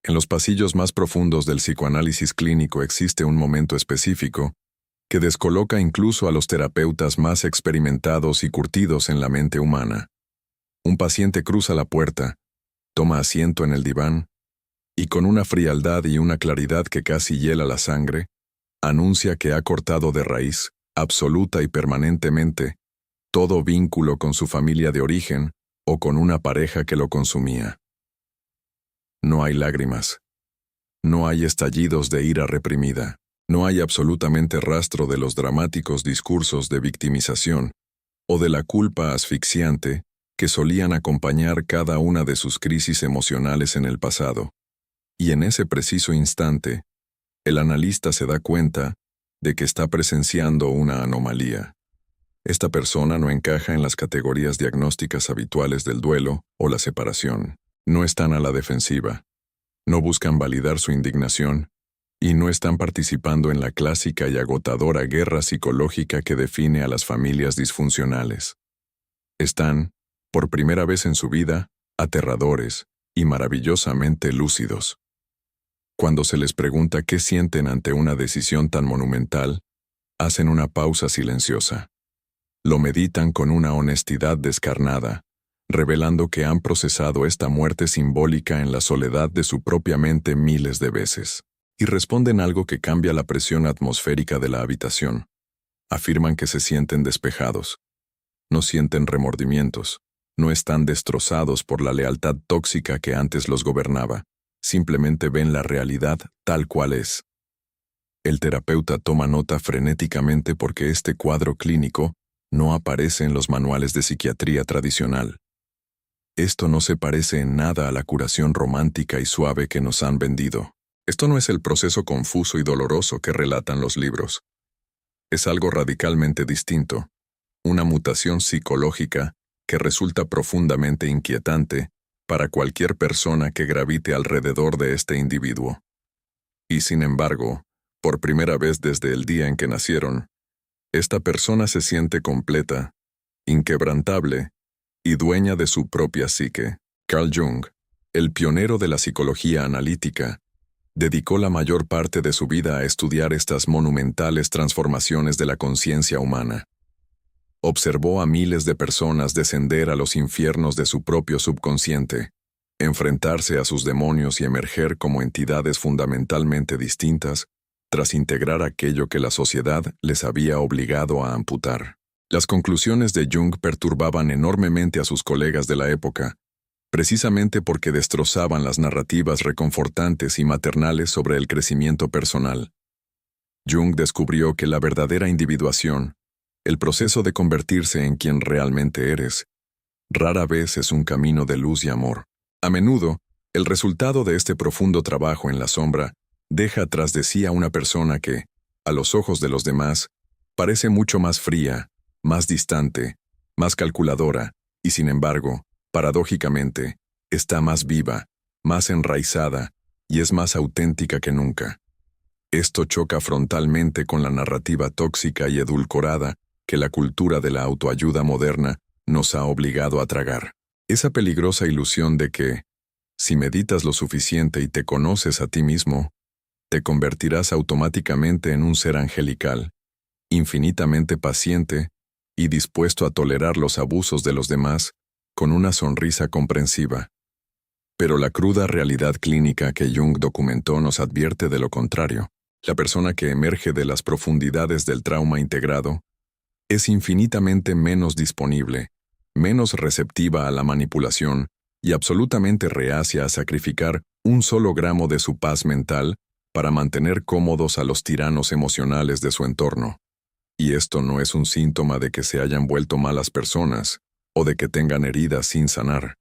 En los pasillos más profundos del psicoanálisis clínico existe un momento específico que descoloca incluso a los terapeutas más experimentados y curtidos en la mente humana. Un paciente cruza la puerta, toma asiento en el diván, y con una frialdad y una claridad que casi hiela la sangre, anuncia que ha cortado de raíz, absoluta y permanentemente, todo vínculo con su familia de origen o con una pareja que lo consumía. No hay lágrimas. No hay estallidos de ira reprimida. No hay absolutamente rastro de los dramáticos discursos de victimización o de la culpa asfixiante que solían acompañar cada una de sus crisis emocionales en el pasado. Y en ese preciso instante, el analista se da cuenta de que está presenciando una anomalía. Esta persona no encaja en las categorías diagnósticas habituales del duelo o la separación. No están a la defensiva. No buscan validar su indignación y no están participando en la clásica y agotadora guerra psicológica que define a las familias disfuncionales. Están, por primera vez en su vida, aterradores y maravillosamente lúcidos. Cuando se les pregunta qué sienten ante una decisión tan monumental, hacen una pausa silenciosa. Lo meditan con una honestidad descarnada, revelando que han procesado esta muerte simbólica en la soledad de su propia mente miles de veces. Y responden algo que cambia la presión atmosférica de la habitación. Afirman que se sienten despejados. No sienten remordimientos. No están destrozados por la lealtad tóxica que antes los gobernaba. Simplemente ven la realidad tal cual es. El terapeuta toma nota frenéticamente porque este cuadro clínico no aparece en los manuales de psiquiatría tradicional. Esto no se parece en nada a la curación romántica y suave que nos han vendido. Esto no es el proceso confuso y doloroso que relatan los libros. Es algo radicalmente distinto, una mutación psicológica que resulta profundamente inquietante para cualquier persona que gravite alrededor de este individuo. Y sin embargo, por primera vez desde el día en que nacieron, esta persona se siente completa, inquebrantable y dueña de su propia psique. Carl Jung, el pionero de la psicología analítica, dedicó la mayor parte de su vida a estudiar estas monumentales transformaciones de la conciencia humana. Observó a miles de personas descender a los infiernos de su propio subconsciente, enfrentarse a sus demonios y emerger como entidades fundamentalmente distintas, tras integrar aquello que la sociedad les había obligado a amputar. Las conclusiones de Jung perturbaban enormemente a sus colegas de la época, precisamente porque destrozaban las narrativas reconfortantes y maternales sobre el crecimiento personal. Jung descubrió que la verdadera individuación, el proceso de convertirse en quien realmente eres, rara vez es un camino de luz y amor. A menudo, el resultado de este profundo trabajo en la sombra deja tras de sí a una persona que, a los ojos de los demás, parece mucho más fría, más distante, más calculadora, y sin embargo, paradójicamente, está más viva, más enraizada, y es más auténtica que nunca. Esto choca frontalmente con la narrativa tóxica y edulcorada que la cultura de la autoayuda moderna nos ha obligado a tragar. Esa peligrosa ilusión de que, si meditas lo suficiente y te conoces a ti mismo, te convertirás automáticamente en un ser angelical, infinitamente paciente y dispuesto a tolerar los abusos de los demás con una sonrisa comprensiva. Pero la cruda realidad clínica que Jung documentó nos advierte de lo contrario. La persona que emerge de las profundidades del trauma integrado es infinitamente menos disponible, menos receptiva a la manipulación y absolutamente reacia a sacrificar un solo gramo de su paz mental para mantener cómodos a los tiranos emocionales de su entorno. Y esto no es un síntoma de que se hayan vuelto malas personas o de que tengan heridas sin sanar.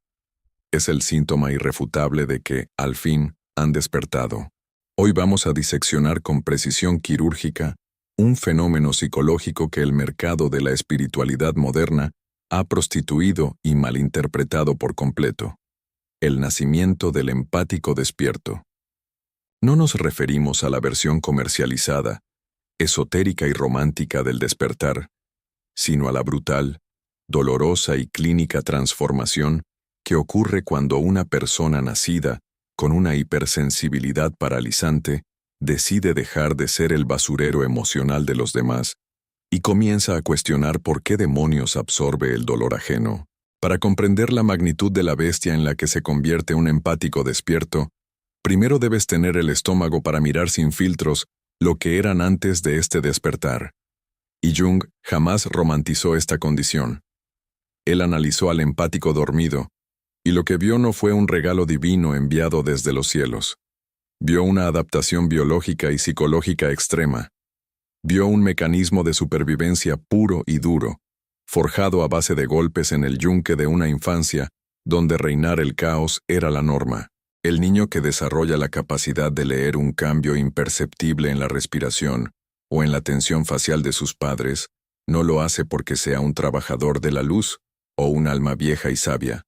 Es el síntoma irrefutable de que, al fin, han despertado. Hoy vamos a diseccionar con precisión quirúrgica un fenómeno psicológico que el mercado de la espiritualidad moderna ha prostituido y malinterpretado por completo: el nacimiento del empático despierto. No nos referimos a la versión comercializada, esotérica y romántica del despertar, sino a la brutal, dolorosa y clínica transformación que ocurre cuando una persona nacida con una hipersensibilidad paralizante, decide dejar de ser el basurero emocional de los demás y comienza a cuestionar por qué demonios absorbe el dolor ajeno. Para comprender la magnitud de la bestia en la que se convierte un empático despierto, primero debes tener el estómago para mirar sin filtros lo que eran antes de este despertar. Y Jung jamás romantizó esta condición. Él analizó al empático dormido, y lo que vio no fue un regalo divino enviado desde los cielos. Vio una adaptación biológica y psicológica extrema. Vio un mecanismo de supervivencia puro y duro, forjado a base de golpes en el yunque de una infancia donde reinar el caos era la norma. El niño que desarrolla la capacidad de leer un cambio imperceptible en la respiración o en la tensión facial de sus padres, no lo hace porque sea un trabajador de la luz o un alma vieja y sabia.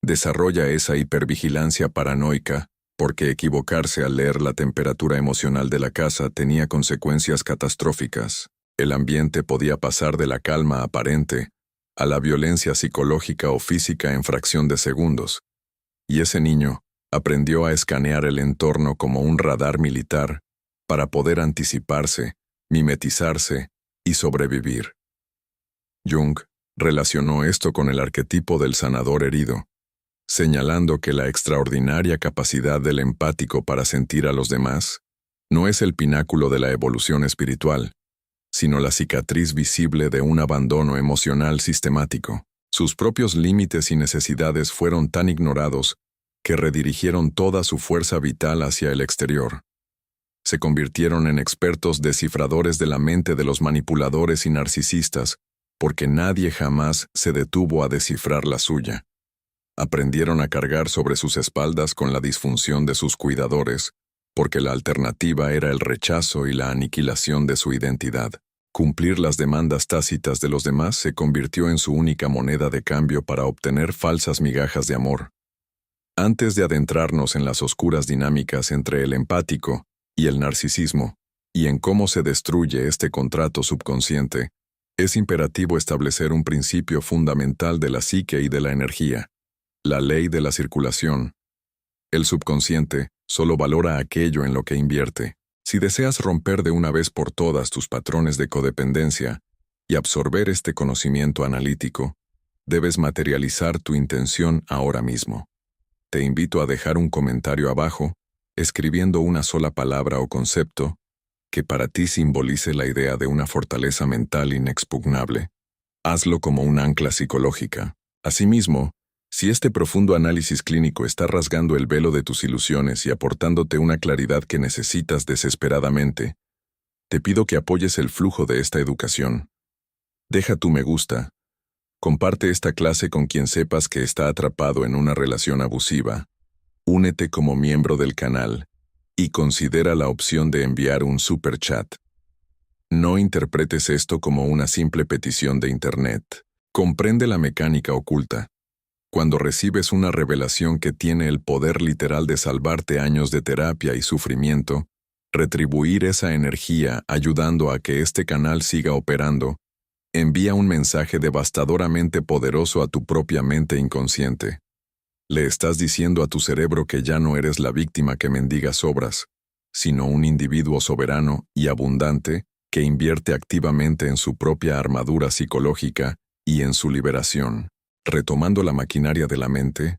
Desarrolla esa hipervigilancia paranoica porque equivocarse al leer la temperatura emocional de la casa tenía consecuencias catastróficas. El ambiente podía pasar de la calma aparente a la violencia psicológica o física en fracción de segundos. Y ese niño aprendió a escanear el entorno como un radar militar para poder anticiparse, mimetizarse y sobrevivir. Jung relacionó esto con el arquetipo del sanador herido, señalando que la extraordinaria capacidad del empático para sentir a los demás no es el pináculo de la evolución espiritual, sino la cicatriz visible de un abandono emocional sistemático. Sus propios límites y necesidades fueron tan ignorados que redirigieron toda su fuerza vital hacia el exterior. Se convirtieron en expertos descifradores de la mente de los manipuladores y narcisistas, porque nadie jamás se detuvo a descifrar la suya. Aprendieron a cargar sobre sus espaldas con la disfunción de sus cuidadores, porque la alternativa era el rechazo y la aniquilación de su identidad. Cumplir las demandas tácitas de los demás se convirtió en su única moneda de cambio para obtener falsas migajas de amor. Antes de adentrarnos en las oscuras dinámicas entre el empático y el narcisismo, y en cómo se destruye este contrato subconsciente, es imperativo establecer un principio fundamental de la psique y de la energía: la ley de la circulación. El subconsciente solo valora aquello en lo que invierte. Si deseas romper de una vez por todas tus patrones de codependencia y absorber este conocimiento analítico, debes materializar tu intención ahora mismo. Te invito a dejar un comentario abajo, escribiendo una sola palabra o concepto que para ti simbolice la idea de una fortaleza mental inexpugnable. Hazlo como un ancla psicológica. Asimismo, si este profundo análisis clínico está rasgando el velo de tus ilusiones y aportándote una claridad que necesitas desesperadamente, te pido que apoyes el flujo de esta educación. Deja tu me gusta. Comparte esta clase con quien sepas que está atrapado en una relación abusiva. Únete como miembro del canal y considera la opción de enviar un super chat. No interpretes esto como una simple petición de internet. Comprende la mecánica oculta. Cuando recibes una revelación que tiene el poder literal de salvarte años de terapia y sufrimiento, retribuir esa energía ayudando a que este canal siga operando, envía un mensaje devastadoramente poderoso a tu propia mente inconsciente. Le estás diciendo a tu cerebro que ya no eres la víctima que mendiga sobras, sino un individuo soberano y abundante que invierte activamente en su propia armadura psicológica y en su liberación. Retomando la maquinaria de la mente,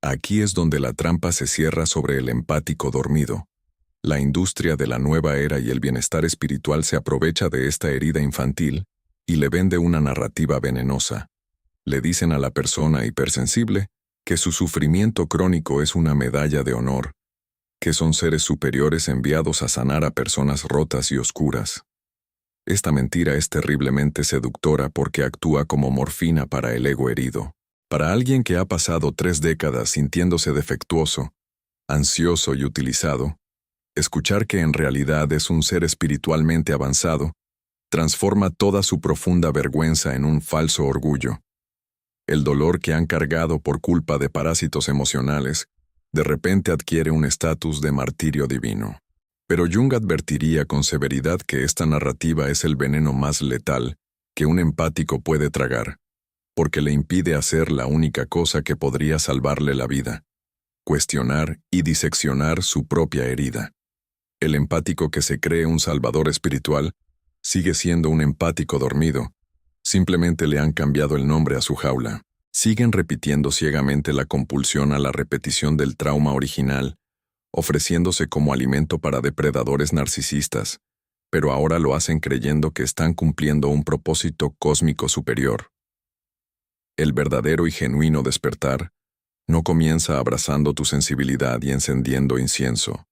aquí es donde la trampa se cierra sobre el empático dormido. La industria de la nueva era y el bienestar espiritual se aprovecha de esta herida infantil y le vende una narrativa venenosa. Le dicen a la persona hipersensible que su sufrimiento crónico es una medalla de honor, que son seres superiores enviados a sanar a personas rotas y oscuras. Esta mentira es terriblemente seductora porque actúa como morfina para el ego herido. Para alguien que ha pasado 3 décadas sintiéndose defectuoso, ansioso y utilizado, escuchar que en realidad es un ser espiritualmente avanzado transforma toda su profunda vergüenza en un falso orgullo. El dolor que han cargado por culpa de parásitos emocionales de repente adquiere un estatus de martirio divino. Pero Jung advertiría con severidad que esta narrativa es el veneno más letal que un empático puede tragar, porque le impide hacer la única cosa que podría salvarle la vida: cuestionar y diseccionar su propia herida. El empático que se cree un salvador espiritual sigue siendo un empático dormido. Simplemente le han cambiado el nombre a su jaula. Siguen repitiendo ciegamente la compulsión a la repetición del trauma original, ofreciéndose como alimento para depredadores narcisistas, pero ahora lo hacen creyendo que están cumpliendo un propósito cósmico superior. El verdadero y genuino despertar no comienza abrazando tu sensibilidad y encendiendo incienso.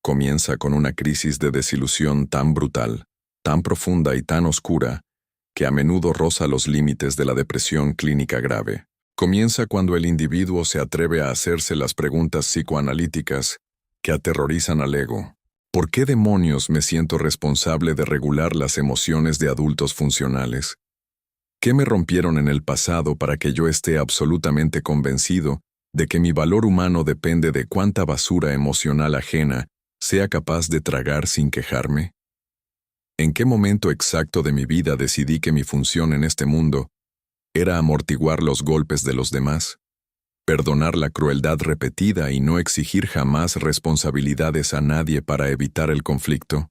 Comienza con una crisis de desilusión tan brutal, tan profunda y tan oscura, que a menudo roza los límites de la depresión clínica grave. Comienza cuando el individuo se atreve a hacerse las preguntas psicoanalíticas que aterrorizan al ego. ¿Por qué demonios me siento responsable de regular las emociones de adultos funcionales? ¿Qué me rompieron en el pasado para que yo esté absolutamente convencido de que mi valor humano depende de cuánta basura emocional ajena sea capaz de tragar sin quejarme? ¿En qué momento exacto de mi vida decidí que mi función en este mundo era amortiguar los golpes de los demás, perdonar la crueldad repetida y no exigir jamás responsabilidades a nadie para evitar el conflicto?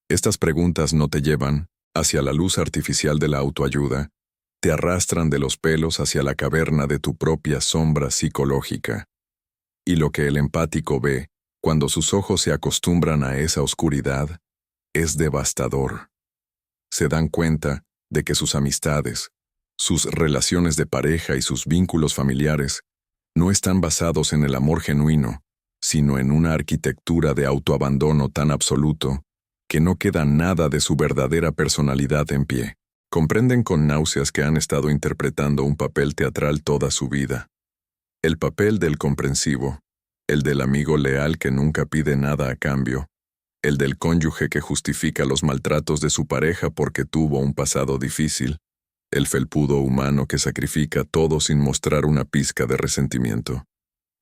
Estas preguntas no te llevan hacia la luz artificial de la autoayuda, te arrastran de los pelos hacia la caverna de tu propia sombra psicológica. Y lo que el empático ve, cuando sus ojos se acostumbran a esa oscuridad, es devastador. Se dan cuenta de que sus amistades, sus relaciones de pareja y sus vínculos familiares no están basados en el amor genuino, sino en una arquitectura de autoabandono tan absoluto que no queda nada de su verdadera personalidad en pie. Comprenden con náuseas que han estado interpretando un papel teatral toda su vida. El papel del comprensivo, el del amigo leal que nunca pide nada a cambio, el del cónyuge que justifica los maltratos de su pareja porque tuvo un pasado difícil, el felpudo humano que sacrifica todo sin mostrar una pizca de resentimiento.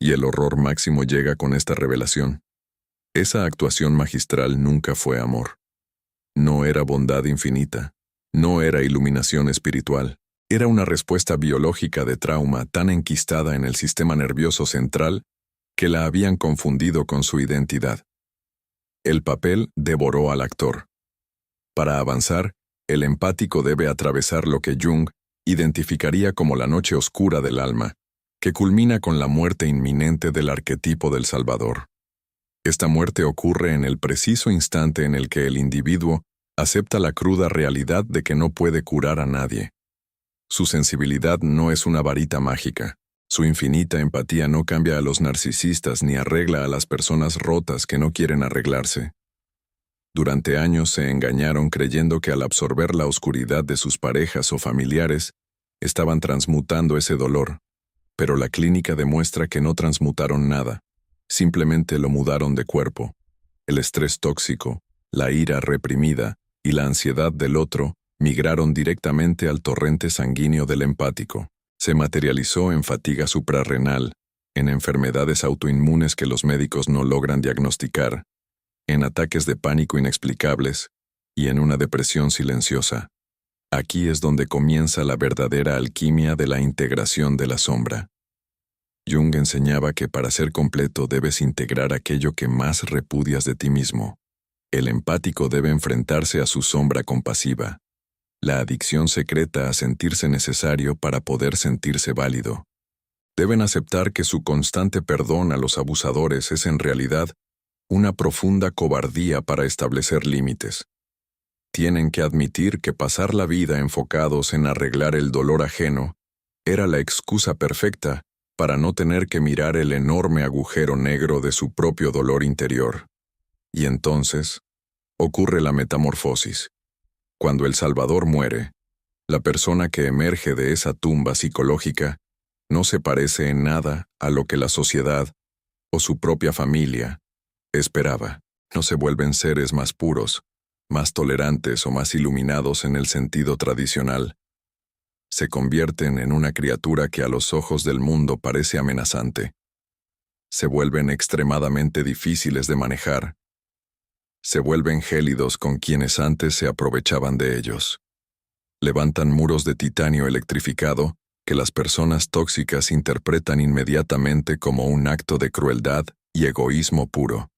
Y el horror máximo llega con esta revelación. Esa actuación magistral nunca fue amor. No era bondad infinita. No era iluminación espiritual. Era una respuesta biológica de trauma tan enquistada en el sistema nervioso central que la habían confundido con su identidad. El papel devoró al actor. Para avanzar, el empático debe atravesar lo que Jung identificaría como la noche oscura del alma, que culmina con la muerte inminente del arquetipo del Salvador. Esta muerte ocurre en el preciso instante en el que el individuo acepta la cruda realidad de que no puede curar a nadie. Su sensibilidad no es una varita mágica. Su infinita empatía no cambia a los narcisistas ni arregla a las personas rotas que no quieren arreglarse. Durante años se engañaron creyendo que al absorber la oscuridad de sus parejas o familiares, estaban transmutando ese dolor, pero la clínica demuestra que no transmutaron nada, simplemente lo mudaron de cuerpo. El estrés tóxico, la ira reprimida y la ansiedad del otro migraron directamente al torrente sanguíneo del empático. Se materializó en fatiga suprarrenal, en enfermedades autoinmunes que los médicos no logran diagnosticar, en ataques de pánico inexplicables y en una depresión silenciosa. Aquí es donde comienza la verdadera alquimia de la integración de la sombra. Jung enseñaba que para ser completo debes integrar aquello que más repudias de ti mismo. El empático debe enfrentarse a su sombra compasiva, la adicción secreta a sentirse necesario para poder sentirse válido. Deben aceptar que su constante perdón a los abusadores es en realidad una profunda cobardía para establecer límites. Tienen que admitir que pasar la vida enfocados en arreglar el dolor ajeno era la excusa perfecta para no tener que mirar el enorme agujero negro de su propio dolor interior. Y entonces, ocurre la metamorfosis. Cuando el Salvador muere, la persona que emerge de esa tumba psicológica no se parece en nada a lo que la sociedad o su propia familia esperaba. No se vuelven seres más puros, más tolerantes o más iluminados en el sentido tradicional. Se convierten en una criatura que a los ojos del mundo parece amenazante. Se vuelven extremadamente difíciles de manejar. Se vuelven gélidos con quienes antes se aprovechaban de ellos. Levantan muros de titanio electrificado que las personas tóxicas interpretan inmediatamente como un acto de crueldad y egoísmo puro.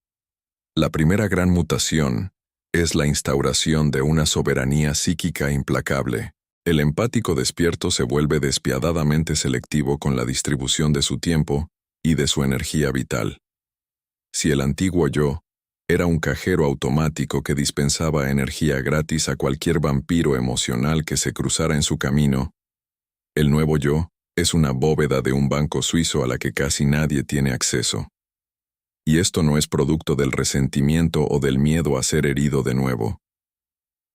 La primera gran mutación es la instauración de una soberanía psíquica implacable. El empático despierto se vuelve despiadadamente selectivo con la distribución de su tiempo y de su energía vital. Si el antiguo yo era un cajero automático que dispensaba energía gratis a cualquier vampiro emocional que se cruzara en su camino, el nuevo yo es una bóveda de un banco suizo a la que casi nadie tiene acceso. Y esto no es producto del resentimiento o del miedo a ser herido de nuevo.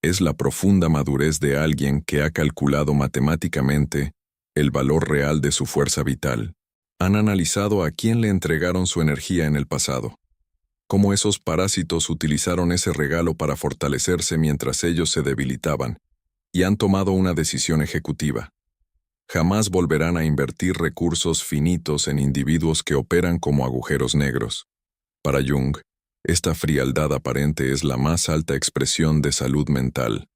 Es la profunda madurez de alguien que ha calculado matemáticamente el valor real de su fuerza vital. Han analizado a quién le entregaron su energía en el pasado, cómo esos parásitos utilizaron ese regalo para fortalecerse mientras ellos se debilitaban, y han tomado una decisión ejecutiva. Jamás volverán a invertir recursos finitos en individuos que operan como agujeros negros. Para Jung, esta frialdad aparente es la más alta expresión de salud mental.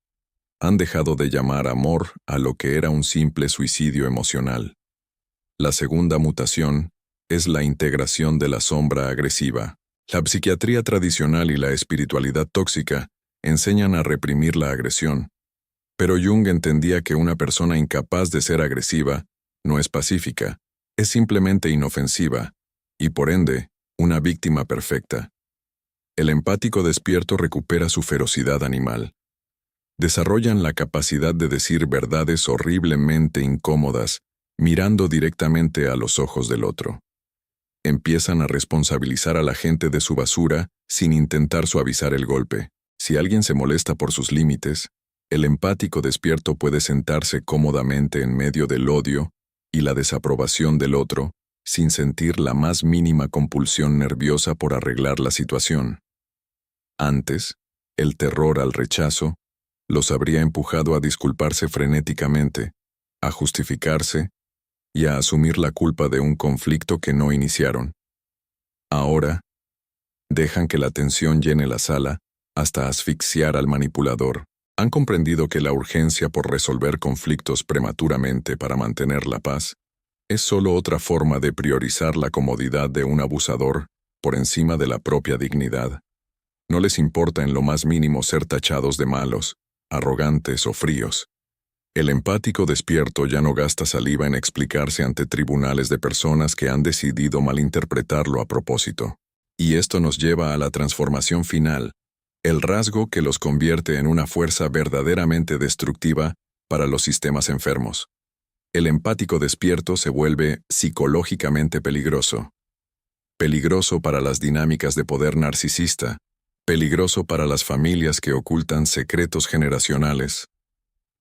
Han dejado de llamar amor a lo que era un simple suicidio emocional. La segunda mutación es la integración de la sombra agresiva. La psiquiatría tradicional y la espiritualidad tóxica enseñan a reprimir la agresión, pero Jung entendía que una persona incapaz de ser agresiva no es pacífica, es simplemente inofensiva, y por ende, una víctima perfecta. El empático despierto recupera su ferocidad animal. Desarrollan la capacidad de decir verdades horriblemente incómodas, mirando directamente a los ojos del otro. Empiezan a responsabilizar a la gente de su basura sin intentar suavizar el golpe. Si alguien se molesta por sus límites, el empático despierto puede sentarse cómodamente en medio del odio y la desaprobación del otro, sin sentir la más mínima compulsión nerviosa por arreglar la situación. Antes, el terror al rechazo los habría empujado a disculparse frenéticamente, a justificarse y a asumir la culpa de un conflicto que no iniciaron. Ahora, dejan que la tensión llene la sala hasta asfixiar al manipulador. Han comprendido que la urgencia por resolver conflictos prematuramente para mantener la paz es solo otra forma de priorizar la comodidad de un abusador por encima de la propia dignidad. No les importa en lo más mínimo ser tachados de malos, arrogantes o fríos. El empático despierto ya no gasta saliva en explicarse ante tribunales de personas que han decidido malinterpretarlo a propósito. Y esto nos lleva a la transformación final, el rasgo que los convierte en una fuerza verdaderamente destructiva para los sistemas enfermos. El empático despierto se vuelve psicológicamente peligroso. Peligroso para las dinámicas de poder narcisista, peligroso para las familias que ocultan secretos generacionales,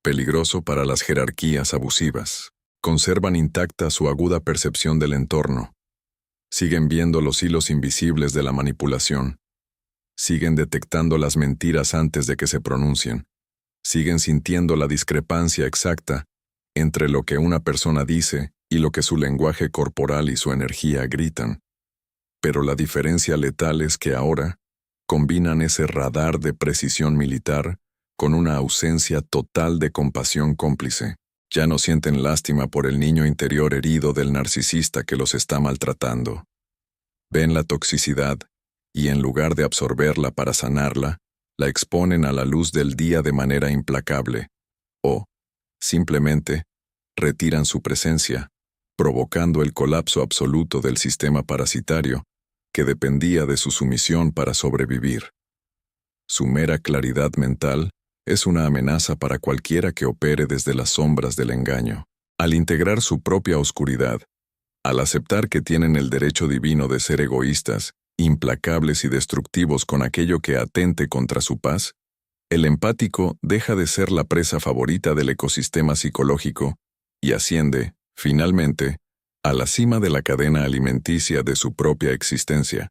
peligroso para las jerarquías abusivas. Conservan intacta su aguda percepción del entorno. Siguen viendo los hilos invisibles de la manipulación. Siguen detectando las mentiras antes de que se pronuncien. Siguen sintiendo la discrepancia exacta entre lo que una persona dice y lo que su lenguaje corporal y su energía gritan. Pero la diferencia letal es que ahora combinan ese radar de precisión militar con una ausencia total de compasión cómplice. Ya no sienten lástima por el niño interior herido del narcisista que los está maltratando. Ven la toxicidad y en lugar de absorberla para sanarla, la exponen a la luz del día de manera implacable, o, simplemente, retiran su presencia, provocando el colapso absoluto del sistema parasitario que dependía de su sumisión para sobrevivir. Su mera claridad mental es una amenaza para cualquiera que opere desde las sombras del engaño. Al integrar su propia oscuridad, al aceptar que tienen el derecho divino de ser egoístas, implacables y destructivos con aquello que atente contra su paz, el empático deja de ser la presa favorita del ecosistema psicológico y asciende, finalmente, a la cima de la cadena alimenticia de su propia existencia,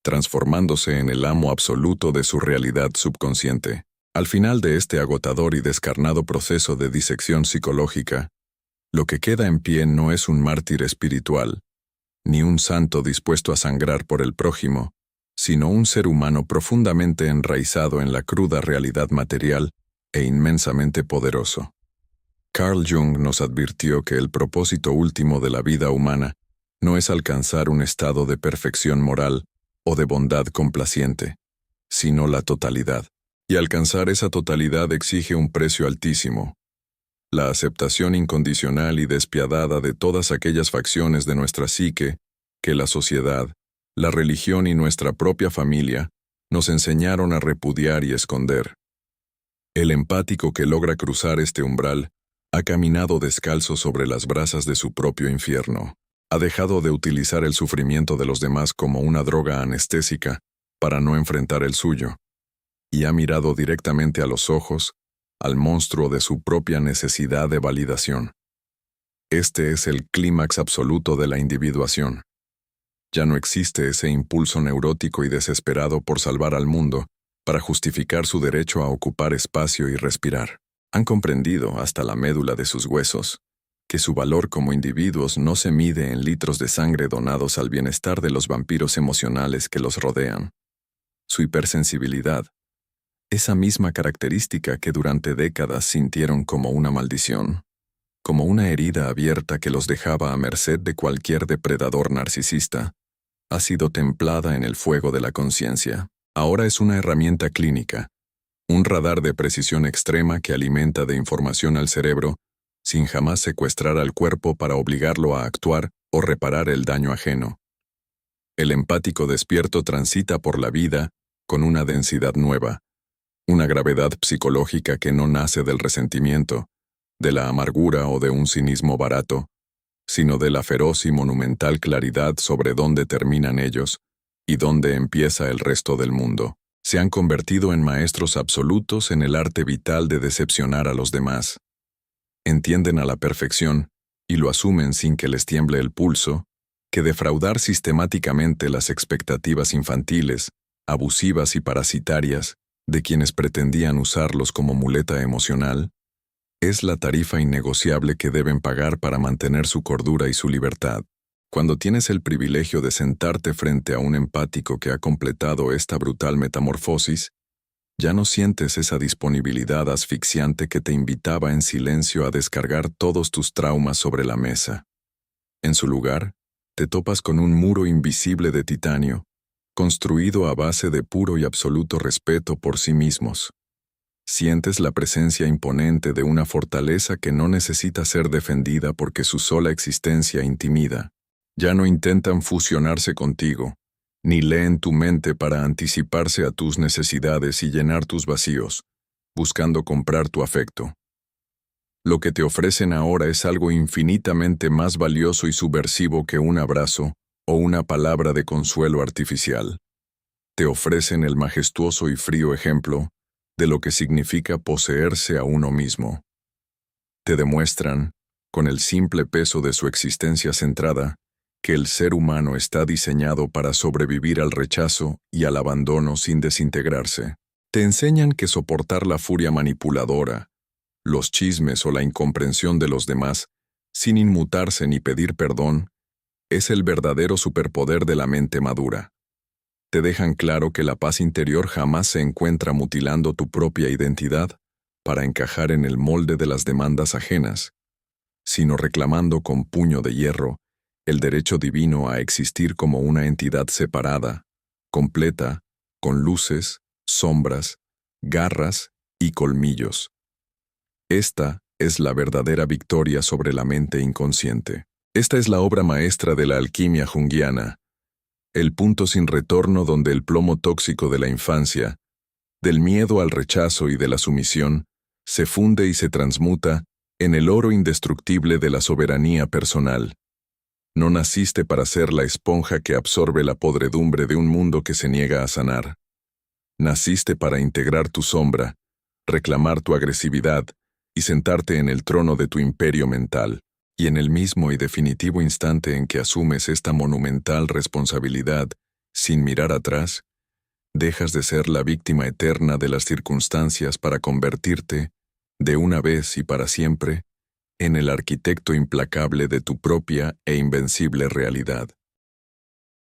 transformándose en el amo absoluto de su realidad subconsciente. Al final de este agotador y descarnado proceso de disección psicológica, lo que queda en pie no es un mártir espiritual, ni un santo dispuesto a sangrar por el prójimo, sino un ser humano profundamente enraizado en la cruda realidad material e inmensamente poderoso. Carl Jung nos advirtió que el propósito último de la vida humana no es alcanzar un estado de perfección moral o de bondad complaciente, sino la totalidad. Y alcanzar esa totalidad exige un precio altísimo: la aceptación incondicional y despiadada de todas aquellas facciones de nuestra psique que la sociedad, la religión y nuestra propia familia nos enseñaron a repudiar y esconder. El empático que logra cruzar este umbral ha caminado descalzo sobre las brasas de su propio infierno. Ha dejado de utilizar el sufrimiento de los demás como una droga anestésica para no enfrentar el suyo, y ha mirado directamente a los ojos al monstruo de su propia necesidad de validación. Este es el clímax absoluto de la individuación. Ya no existe ese impulso neurótico y desesperado por salvar al mundo para justificar su derecho a ocupar espacio y respirar. Han comprendido, hasta la médula de sus huesos, que su valor como individuos no se mide en litros de sangre donados al bienestar de los vampiros emocionales que los rodean. Su hipersensibilidad, esa misma característica que durante décadas sintieron como una maldición, como una herida abierta que los dejaba a merced de cualquier depredador narcisista, ha sido templada en el fuego de la conciencia. Ahora es una herramienta clínica, un radar de precisión extrema que alimenta de información al cerebro sin jamás secuestrar al cuerpo para obligarlo a actuar o reparar el daño ajeno. El empático despierto transita por la vida con una densidad nueva, una gravedad psicológica que no nace del resentimiento, de la amargura o de un cinismo barato, sino de la feroz y monumental claridad sobre dónde terminan ellos y dónde empieza el resto del mundo. Se han convertido en maestros absolutos en el arte vital de decepcionar a los demás. Entienden a la perfección, y lo asumen sin que les tiemble el pulso, que defraudar sistemáticamente las expectativas infantiles, abusivas y parasitarias de quienes pretendían usarlos como muleta emocional, es la tarifa innegociable que deben pagar para mantener su cordura y su libertad. Cuando tienes el privilegio de sentarte frente a un empático que ha completado esta brutal metamorfosis, ya no sientes esa disponibilidad asfixiante que te invitaba en silencio a descargar todos tus traumas sobre la mesa. En su lugar, te topas con un muro invisible de titanio, construido a base de puro y absoluto respeto por sí mismos. Sientes la presencia imponente de una fortaleza que no necesita ser defendida porque su sola existencia intimida. Ya no intentan fusionarse contigo, ni leen tu mente para anticiparse a tus necesidades y llenar tus vacíos, buscando comprar tu afecto. Lo que te ofrecen ahora es algo infinitamente más valioso y subversivo que un abrazo o una palabra de consuelo artificial. Te ofrecen el majestuoso y frío ejemplo de lo que significa poseerse a uno mismo. Te demuestran, con el simple peso de su existencia centrada, que el ser humano está diseñado para sobrevivir al rechazo y al abandono sin desintegrarse. Te enseñan que soportar la furia manipuladora, los chismes o la incomprensión de los demás, sin inmutarse ni pedir perdón, es el verdadero superpoder de la mente madura. Te dejan claro que la paz interior jamás se encuentra mutilando tu propia identidad para encajar en el molde de las demandas ajenas, sino reclamando con puño de hierro el derecho divino a existir como una entidad separada, completa, con luces, sombras, garras y colmillos. Esta es la verdadera victoria sobre la mente inconsciente. Esta es la obra maestra de la alquimia junguiana, el punto sin retorno donde el plomo tóxico de la infancia, del miedo al rechazo y de la sumisión, se funde y se transmuta en el oro indestructible de la soberanía personal. No naciste para ser la esponja que absorbe la podredumbre de un mundo que se niega a sanar. Naciste para integrar tu sombra, reclamar tu agresividad y sentarte en el trono de tu imperio mental. Y en el mismo y definitivo instante en que asumes esta monumental responsabilidad, sin mirar atrás, dejas de ser la víctima eterna de las circunstancias para convertirte, de una vez y para siempre, en el arquitecto implacable de tu propia e invencible realidad.